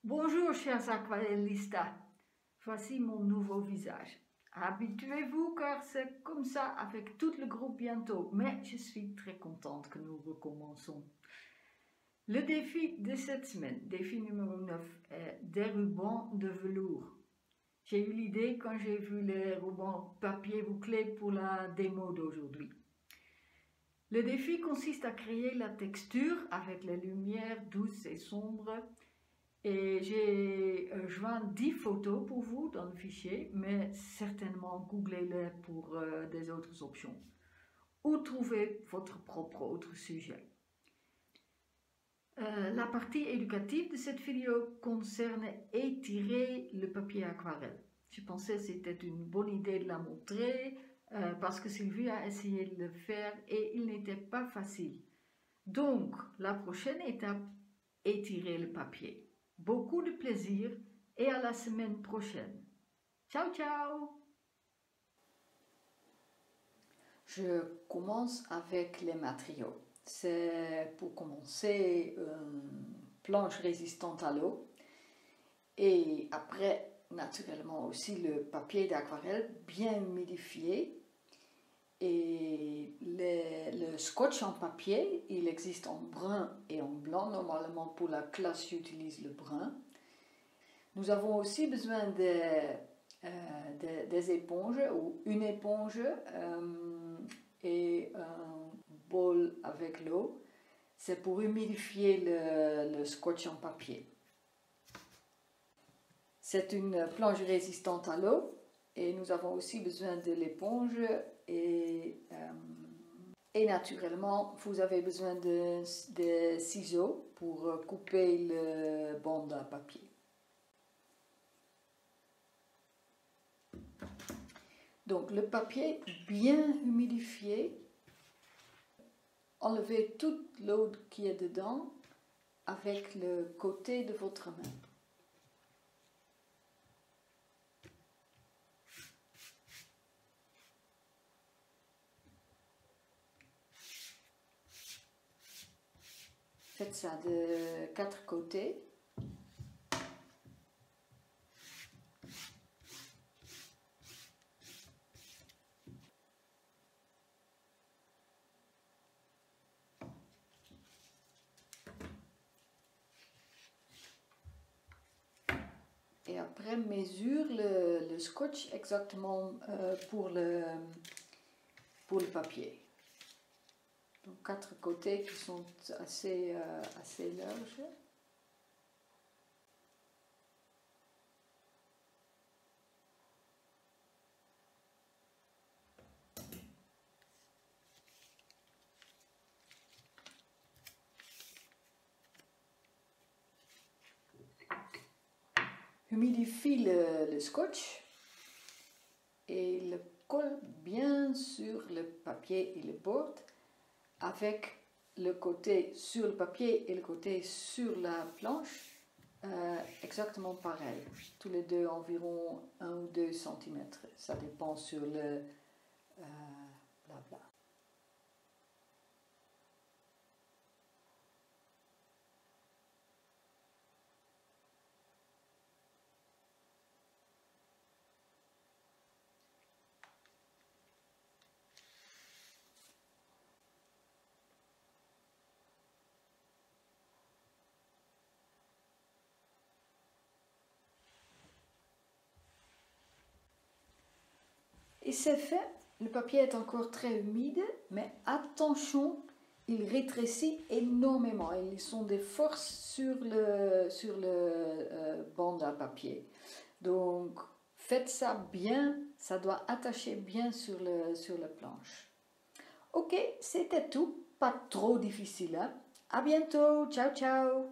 Bonjour chers aquarellistas, voici mon nouveau visage. Habituez-vous car c'est comme ça avec tout le groupe bientôt, mais je suis très contente que nous recommençons. Le défi de cette semaine, défi numéro 9, est des rubans de velours. J'ai eu l'idée quand j'ai vu les rubans papier bouclé pour la démo d'aujourd'hui. Le défi consiste à créer la texture avec les lumières douces et sombres. Et j'ai joint 10 photos pour vous dans le fichier, mais certainement googlez-les pour des autres options. Ou trouvez votre propre autre sujet. La partie éducative de cette vidéo concerne étirer le papier aquarelle. Je pensais que c'était une bonne idée de la montrer parce que Sylvie a essayé de le faire et il n'était pas facile. Donc, la prochaine étape, étirer le papier. Beaucoup de plaisir et à la semaine prochaine. Ciao, ciao! Je commence avec les matériaux. C'est pour commencer une planche résistante à l'eau et après naturellement aussi le papier d'aquarelle bien humidifié. Et le scotch en papier, il existe en brun et en blanc. Normalement, pour la classe, j'utilise le brun. Nous avons aussi besoin des éponges ou une éponge et un bol avec l'eau. C'est pour humidifier le scotch en papier. C'est une planche résistante à l'eau. Et nous avons aussi besoin de l'éponge et naturellement, vous avez besoin de ciseaux pour couper le bande à papier. Donc le papier bien humidifié, enlevez toute l'eau qui est dedans avec le côté de votre main. Faites ça de 4 côtés. Et après, mesure le scotch exactement pour le papier. Donc 4 côtés qui sont assez larges. Humidifie le scotch et le colle bien sur le papier et le board avec le côté sur le papier et le côté sur la planche exactement pareil. Tous les deux environ 1 ou 2 cm. Ça dépend sur le blabla. Et c'est fait, le papier est encore très humide, mais attention, il rétrécit énormément. Ils sont des forces sur le bande à papier. Donc, faites ça bien, ça doit attacher bien sur la planche. Ok, c'était tout, pas trop difficile. Hein? À bientôt, ciao ciao!